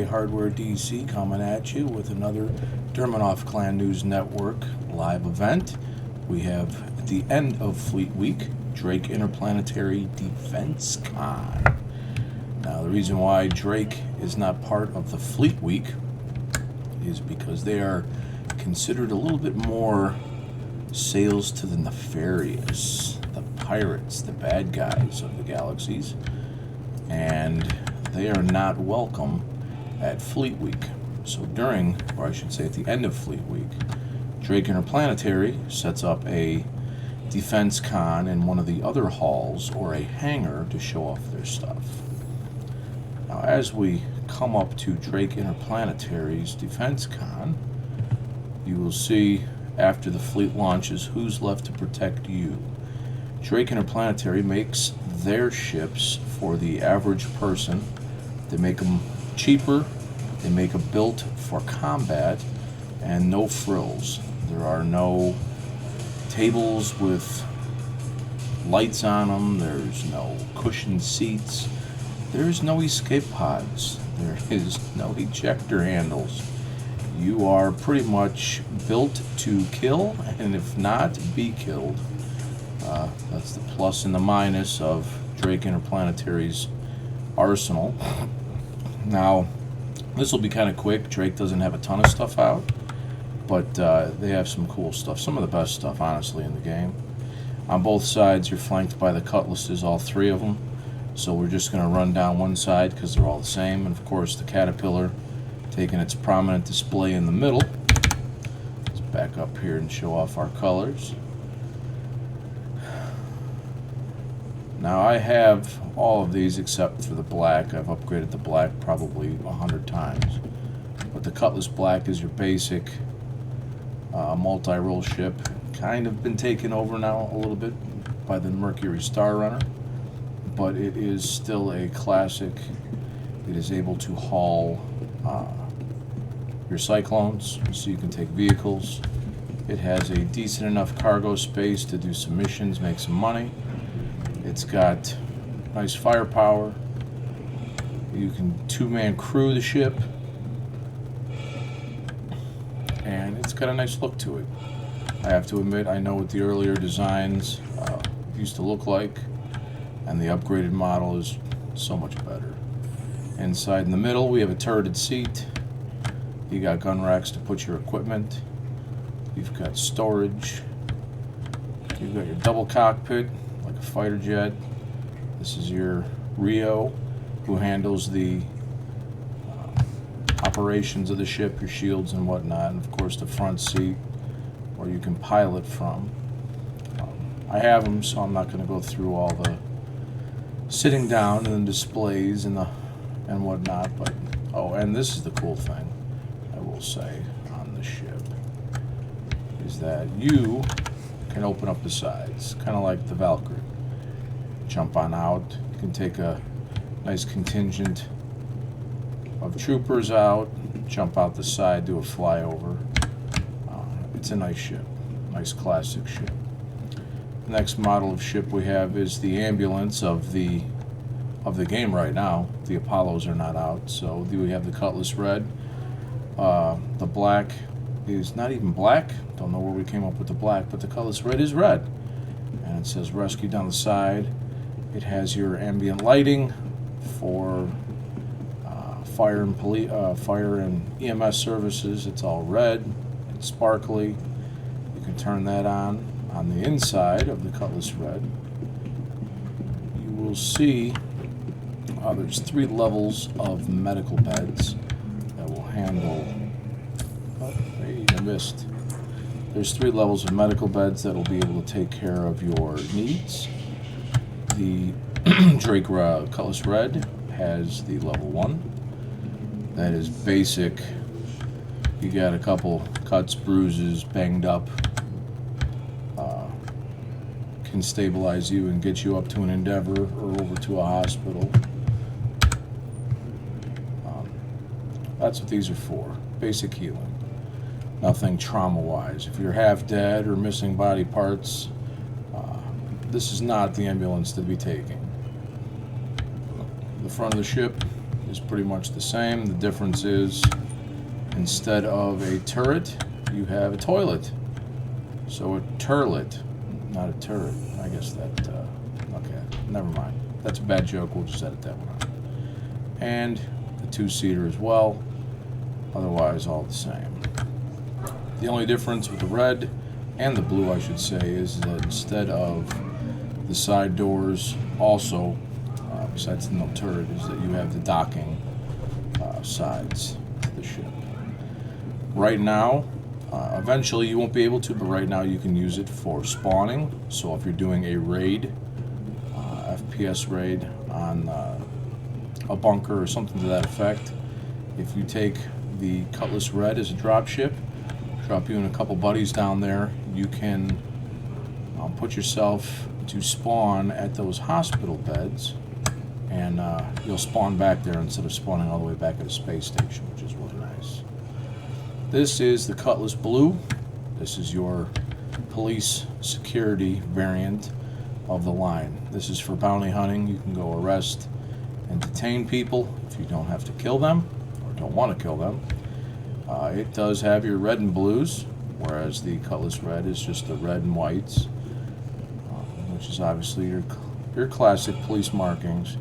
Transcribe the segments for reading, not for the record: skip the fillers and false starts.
Hardware DC coming at you with another Durmanhoth Clan News Network live event. We have the end of Fleet Week, Drake Interplanetary DEFENCECON. Now, the reason why Drake is not part of the Fleet Week is because they are considered a little bit more sales to the nefarious, the pirates, the bad guys of the galaxies, and they are not welcome at Fleet Week. So during, or I should say at the end of Fleet Week, Drake Interplanetary sets up a DEFENCECON in one of the other halls or a hangar to show off their stuff. Now, as we come up to Drake Interplanetary's DEFENCECON, you will see after the fleet launches who's left to protect you. Drake Interplanetary makes their ships for the average person. They make them cheaper, they make them built for combat, and no frills. There are no tables with lights on them, there's no cushioned seats, there's no escape pods, there is no ejector handles. You are pretty much built to kill, and if not, be killed. That's the plus and the minus of Drake Interplanetary's arsenal. Now, this will be kind of quick. Drake doesn't have a ton of stuff out, but they have some cool stuff. Some of the best stuff, honestly, in the game. On both sides, you're flanked by the cutlasses, all three of them. So we're just going to run down one side because they're all the same. And, of course, the Caterpillar taking its prominent display in the middle. Let's back up here and show off our colors. Now, I have all of these except for the black. I've upgraded the black probably 100 times. But the Cutlass Black is your basic multi-role ship. Kind of been taken over now a little bit by the Mercury Star Runner, but it is still a classic. It is able to haul your Cyclones, so you can take vehicles. It has a decent enough cargo space to do some missions, make some money. It's got nice firepower. You can two-man crew the ship, and it's got a nice look to it. I have to admit, I know what the earlier designs used to look like, and the upgraded model is so much better. Inside in the middle, we have a turreted seat. You got gun racks to put your equipment. You've got storage. You've got your double cockpit, like a fighter jet. This is your Rio, who handles the operations of the ship, your shields and whatnot, and of course the front seat, where you can pilot from. I have them, so I'm not going to go through all the sitting down and the displays and whatnot. But oh, and this is the cool thing I will say on the ship is that you can open up the sides, kind of like the Valkyrie. Jump on out. You can take a nice contingent of troopers out, jump out the side, do a flyover. It's a nice ship, nice classic ship. The next model of ship we have is the ambulance of the game right now. The Apollos are not out, so we have the Cutlass Red. The black is not even black. Don't know where we came up with the black, but the Cutlass Red is red, and it says rescue down the side. It has your ambient lighting for fire and EMS services. It's all red and sparkly. You can turn that on the inside of the Cutlass Red. You will see there's 3 levels of medical beds that will handle. Oh, hey, I missed. There's 3 levels of medical beds that will be able to take care of your needs. The Drake Cutlass Red has the level 1. That is basic. You got a couple cuts, bruises, banged up. Can stabilize you and get you up to an Endeavor or over to a hospital. That's what these are for. Basic healing. Nothing trauma-wise. If you're half dead or missing body parts, this is not the ambulance to be taking. The front of the ship is pretty much the same. The difference is instead of a turret, you have a toilet. So a turlet, not a turret. I guess that, okay, never mind. That's a bad joke. We'll just edit that one out. And the two-seater as well. Otherwise, all the same. The only difference with the red and the blue, I should say, is that instead of the side doors also, besides the no turret, is that you have the docking sides to the ship. Right now, eventually you won't be able to, but right now you can use it for spawning. So if you're doing a raid, FPS raid on a bunker or something to that effect, if you take the Cutlass Red as a dropship, drop you and a couple buddies down there, you can put yourself to spawn at those hospital beds, and you'll spawn back there instead of spawning all the way back at a space station, which is really nice. This is the Cutlass Blue. This is your police security variant of the line. This is for bounty hunting. You can go arrest and detain people if you don't have to kill them or don't want to kill them. It does have your red and blues, whereas the Cutlass Red is just the red and whites, which is obviously your classic police markings.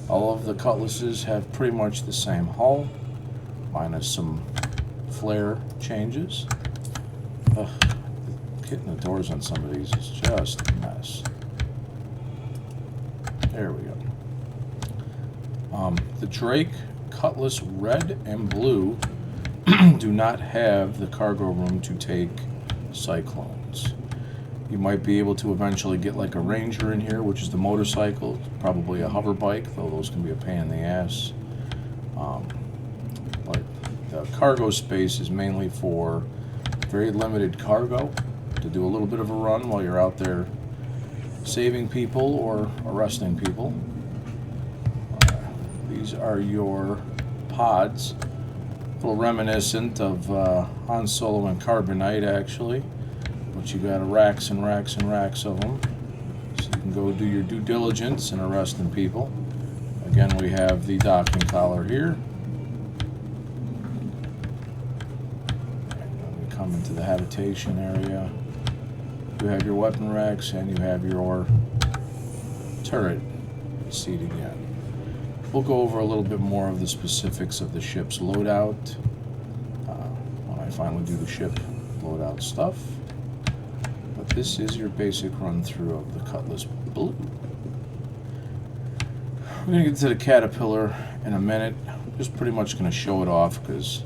All of the Cutlasses have pretty much the same hull, minus some flare changes. Ugh, hitting the doors on some of these is just a mess. There we go. The Drake Cutlass Red and Blue do not have the cargo room to take Cyclones. You might be able to eventually get like a Ranger in here, which is the motorcycle, probably a hover bike, though those can be a pain in the ass. But the cargo space is mainly for very limited cargo, to do a little bit of a run while you're out there saving people or arresting people. These are your pods, a little reminiscent of Han Solo and Carbonite, actually, but you got racks and racks and racks of them, so you can go do your due diligence in arresting people. Again, we have the docking collar here. And when we come into the habitation area, you have your weapon racks and you have your turret seat again. We'll go over a little bit more of the specifics of the ship's loadout when I finally do the ship loadout stuff. But this is your basic run-through of the Cutlass Blue. We're going to get to the Caterpillar in a minute. I'm just pretty much going to show it off because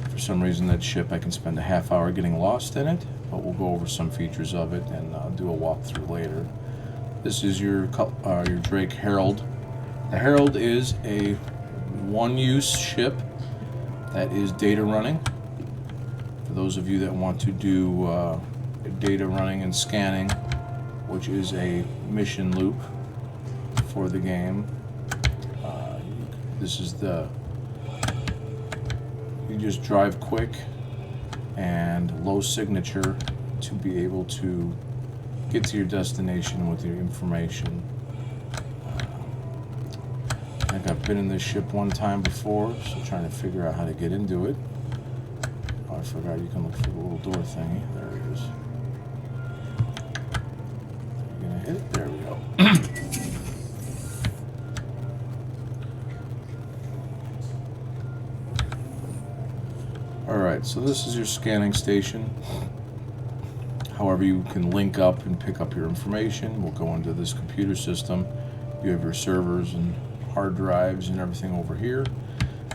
for some reason that ship I can spend a half hour getting lost in it. But we'll go over some features of it and do a walkthrough later. This is your Drake Herald. The Herald is a one-use ship that is data running. For those of you that want to do data running and scanning, which is a mission loop for the game, this is you just drive quick and low signature to be able to get to your destination with your information. I think I've been in this ship one time before, so trying to figure out how to get into it. Oh, I forgot you can look for the little door thingy. There it is. You're gonna hit it? There we go. Alright, so this is your scanning station. However, you can link up and pick up your information. We'll go into this computer system. You have your servers and hard drives and everything over here.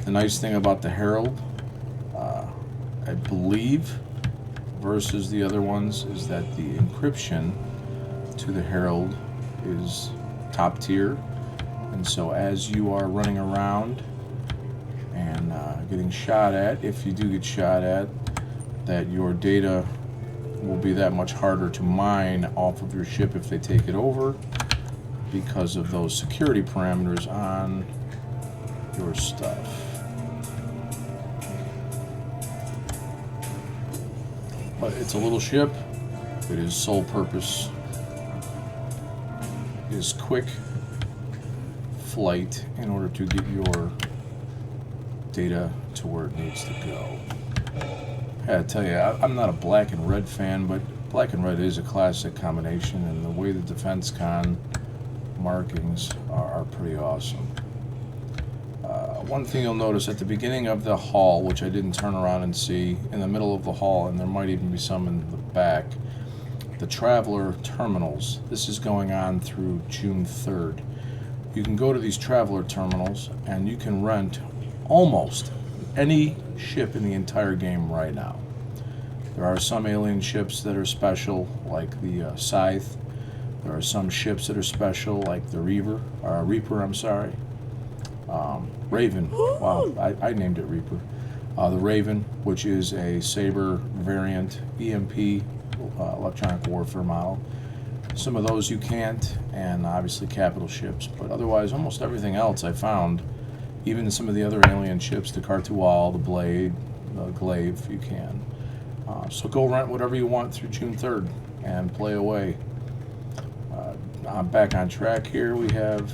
The nice thing about the Herald, I believe, versus the other ones, is that the encryption to the Herald is top tier. And so as you are running around and getting shot at, if you do get shot at, that your data will be that much harder to mine off of your ship if they take it over, because of those security parameters on your stuff. But it's a little ship. It is sole purpose is quick flight in order to get your data to where it needs to go. I gotta tell you, I'm not a black and red fan, but black and red is a classic combination, and the way the DEFENCECON markings are pretty awesome. One thing you'll notice at the beginning of the hall, which I didn't turn around and see, in the middle of the hall, and there might even be some in the back, the Traveler terminals. This is going on through June 3rd. You can go to these Traveler terminals and you can rent almost any ship in the entire game right now. There are some alien ships that are special, like the Scythe. There are some ships that are special, like the Reaper. Raven. Wow, I named it Reaper. The Raven, which is a Saber variant EMP electronic warfare model. Some of those you can't, and obviously capital ships. But otherwise, almost everything else I found, even some of the other alien ships, the Cartual, the Blade, the Glaive, you can. So go rent whatever you want through June 3rd and play away. I'm back on track here. We have,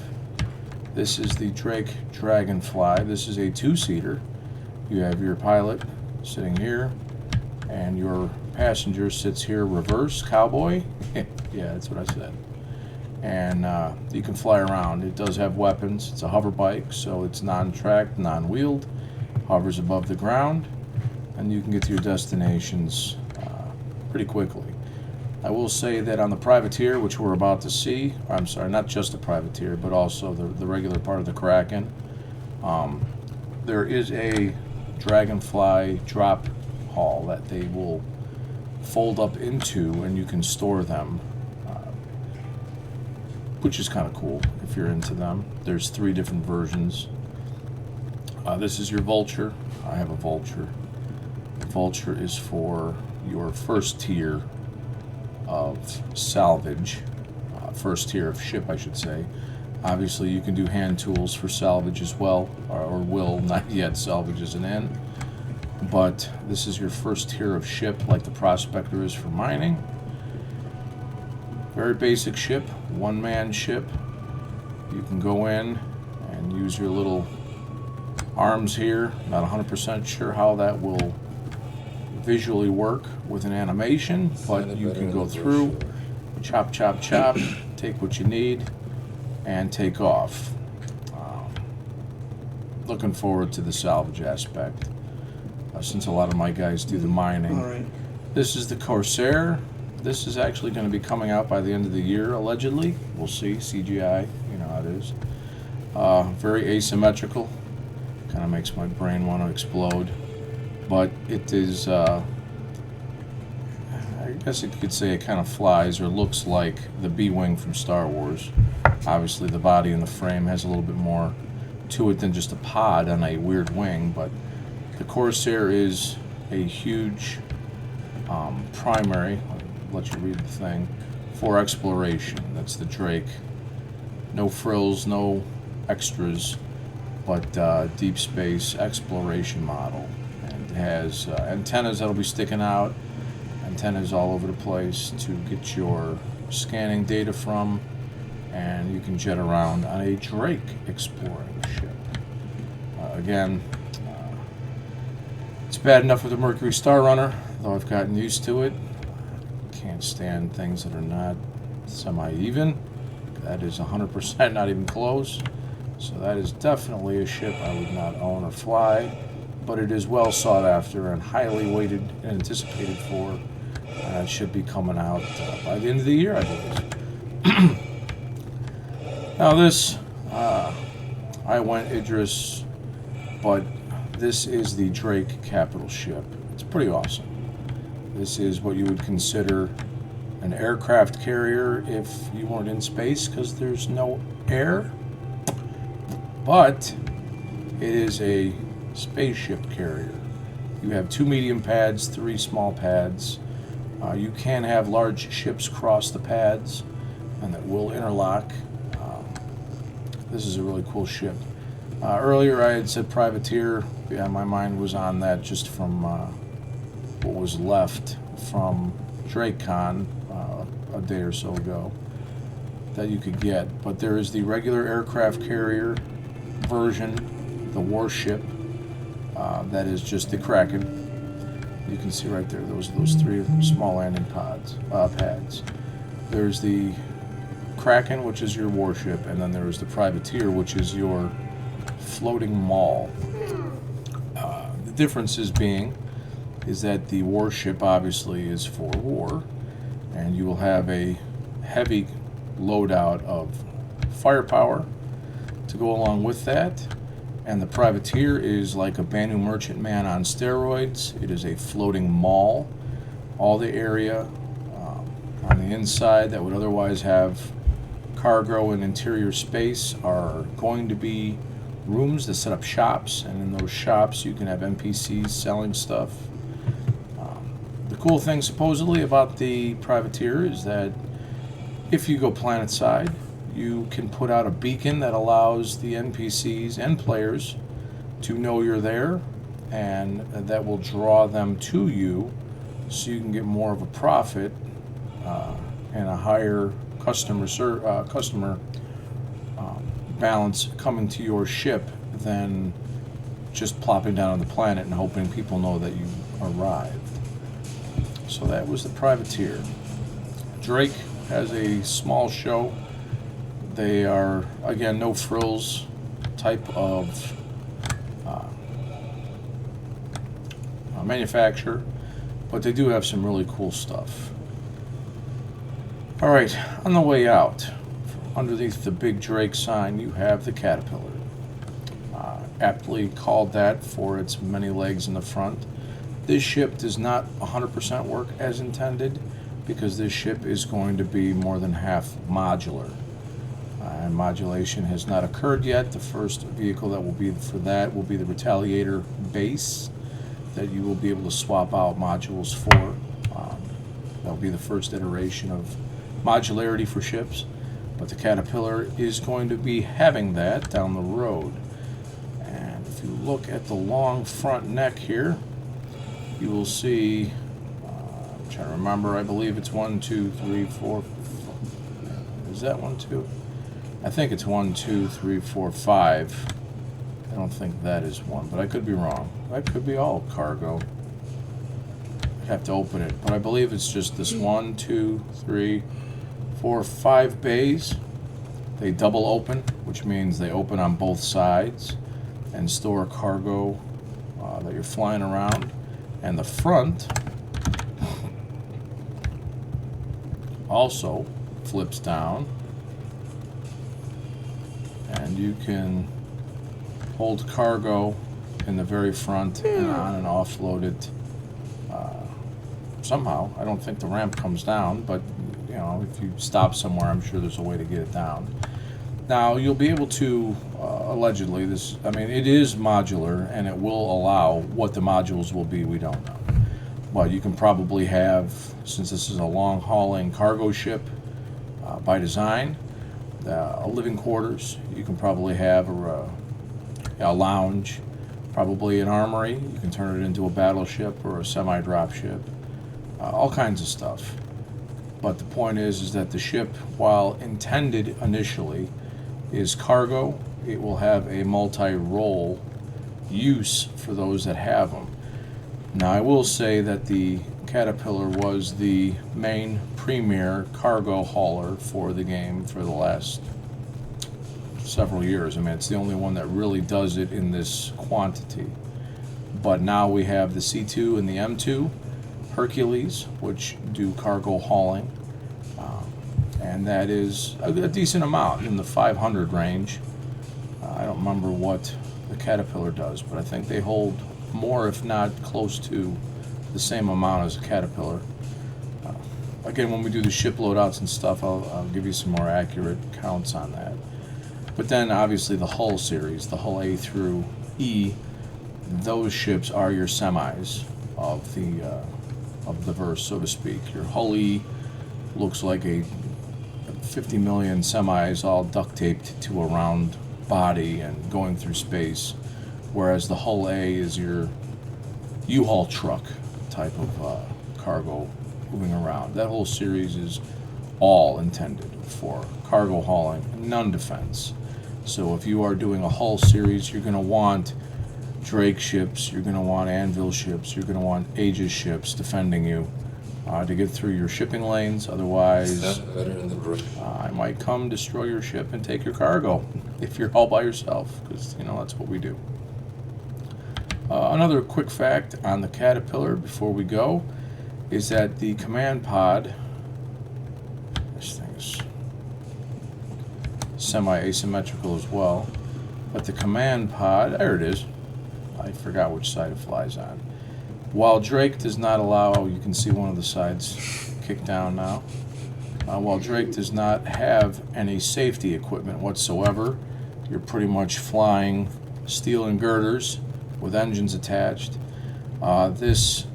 this is the Drake Dragonfly. This is a two-seater. You have your pilot sitting here, and your passenger sits here reverse, cowboy. Yeah, that's what I said. And you can fly around. It does have weapons. It's a hover bike, so it's non-tracked, non-wheeled, hovers above the ground, and you can get to your destinations pretty quickly. I will say that on the privateer, which we're about to see, I'm sorry, not just the privateer, but also the regular part of the Kraken, there is a Dragonfly drop hall that they will fold up into, and you can store them, which is kind of cool if you're into them. There's 3 different versions. This is your Vulture. I have a Vulture. The Vulture is for your first tier of salvage, first tier of ship, I should say. Obviously, you can do hand tools for salvage as well, or will, not yet, salvage isn't in. But this is your first tier of ship, like the Prospector is for mining. Very basic ship, one-man ship. You can go in and use your little arms here. Not 100% sure how that will visually work with an animation, but you can go through, chop, chop, chop, take what you need, and take off. Looking forward to the salvage aspect, since a lot of my guys do the mining. All right. This is the Corsair. This is actually going to be coming out by the end of the year, allegedly. We'll see. CGI, you know how it is. Very asymmetrical. Kind of makes my brain want to explode. But it is, I guess you could say it kind of flies or looks like the B-Wing from Star Wars. Obviously, the body and the frame has a little bit more to it than just a pod on a weird wing, but the Corsair is a huge primary, I'll let you read the thing, for exploration. That's the Drake. No frills, no extras, but deep space exploration model. And it has antennas that'll be sticking out, antennas all over the place to get your scanning data from, and you can jet around on a Drake exploring ship. Again, it's bad enough with the Mercury Star Runner, though I've gotten used to it. Can't stand things that are not semi-even. That is 100% not even close. So that is definitely a ship I would not own or fly, but it is well sought after and highly waited and anticipated for. It should be coming out by the end of the year, I believe. Now this, I went Idris, but this is the Drake capital ship. It's pretty awesome. This is what you would consider an aircraft carrier if you weren't in space, because there's no air. But it is a spaceship carrier. You have 2 medium pads, 3 small pads. You can have large ships cross the pads, and that will interlock. This is a really cool ship. Earlier I had said privateer. Yeah, my mind was on that just from what was left from DrakeCon a day or so ago that you could get. But there is the regular aircraft carrier version, the warship, That is just the Kraken. You can see right there, those 3 small landing pads. There's the Kraken, which is your warship, and then there's the Privateer, which is your floating mall. The differences is that the warship obviously is for war, and you will have a heavy loadout of firepower to go along with that. And the Privateer is like a Banu Merchantman on steroids. It is a floating mall. All the area on the inside that would otherwise have cargo and interior space are going to be rooms that set up shops, and in those shops you can have NPCs selling stuff. The cool thing supposedly about the Privateer is that if you go planetside, you can put out a beacon that allows the NPCs and players to know you're there, and that will draw them to you so you can get more of a profit and a higher customer balance coming to your ship than just plopping down on the planet and hoping people know that you arrived. So that was the Privateer. Drake has a small show. They are, again, no frills type of manufacturer, but they do have some really cool stuff. All right, on the way out, underneath the big Drake sign, you have the Caterpillar. Aptly called that for its many legs in the front. This ship does not 100% work as intended, because this ship is going to be more than half modular. And modulation has not occurred yet. The first vehicle that will be for that will be the Retaliator base that you will be able to swap out modules for. That will be the first iteration of modularity for ships. But the Caterpillar is going to be having that down the road. And if you look at the long front neck here, you will see, I'm trying to remember, I believe it's 1, 2, 3, 4. Is that 1, 2? I think it's 1, 2, 3, 4, 5. I don't think that is 1, but I could be wrong. That could be all cargo. I'd have to open it, but I believe it's just this 1, 2, 3, 4, 5 bays. They double open, which means they open on both sides and store cargo that you're flying around. And the front also flips down, and you can hold cargo in the very front and on and offload it somehow. I don't think the ramp comes down, but you know, if you stop somewhere, I'm sure there's a way to get it down. Now you'll be able to allegedly, it is modular, and it will allow what the modules will be, we don't know. But you can probably have, since this is a long hauling cargo ship by design, a living quarters. You can probably have a lounge, probably an armory. You can turn it into a battleship or a semi-drop ship, all kinds of stuff. But the point is that the ship, while intended initially is cargo, it will have a multi-role use for those that have them. Now, I will say that the Caterpillar was the main premier cargo hauler for the game for the last several years. I mean, it's the only one that really does it in this quantity. But now we have the C2 and the M2 Hercules, which do cargo hauling. And that is a decent amount in the 500 range. I don't remember what the Caterpillar does, but I think they hold more, if not close to the same amount as a Caterpillar. Again, when we do the ship loadouts and stuff, I'll give you some more accurate counts on that. But then, obviously, the Hull series, the Hull A through E, those ships are your semis of the verse, so to speak. Your Hull E looks like a 50 million semis all duct taped to a round body and going through space, whereas the Hull A is your U-Haul truck type of cargo moving around. That whole series is all intended for cargo hauling, none defense. So if you are doing a Hull series, you're going to want Drake ships, you're going to want Anvil ships, you're going to want Aegis ships defending you to get through your shipping lanes. Otherwise, I might come destroy your ship and take your cargo if you're all by yourself, because, you know, that's what we do. Another quick fact on the Caterpillar before we go is that the command pod, this thing's semi-asymmetrical as well, but the command pod, there it is, I forgot which side it flies on. While Drake does not allow, you can see one of the sides kicked down now, while Drake does not have any safety equipment whatsoever, you're pretty much flying steel and girders with engines attached. This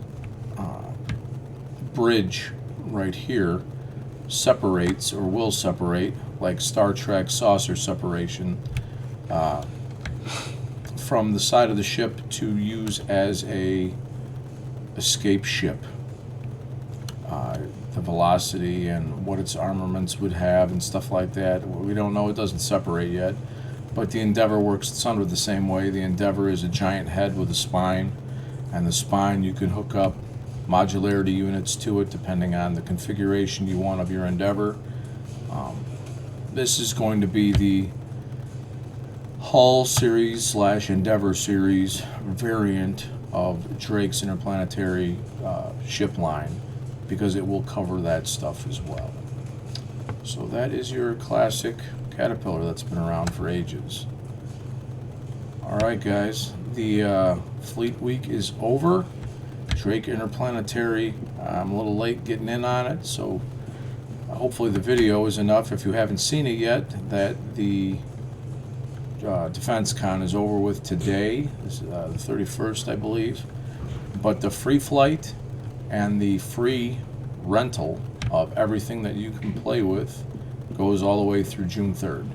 bridge right here separates, or will separate, like Star Trek saucer separation, from the side of the ship to use as a escape ship. The velocity and what its armaments would have and stuff like that, we don't know. It doesn't separate yet, but the Endeavor works sort of the same way. The Endeavor is a giant head with a spine, and the spine you can hook up modularity units to it depending on the configuration you want of your Endeavor. This is going to be the Hull series / Endeavor series variant of Drake's Interplanetary ship line, because it will cover that stuff as well. So that is your classic Caterpillar that's been around for ages. Alright guys, the Fleet Week is over. Drake Interplanetary, I'm a little late getting in on it, so hopefully the video is enough, if you haven't seen it yet, that the DEFENCECON is over with today. This is the 31st, I believe. But the free flight and the free rental of everything that you can play with goes all the way through June 3rd.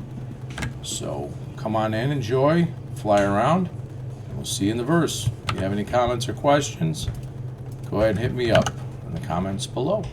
So come on in, enjoy, fly around, and we'll see you in the verse. If you have any comments or questions, go ahead and hit me up in the comments below.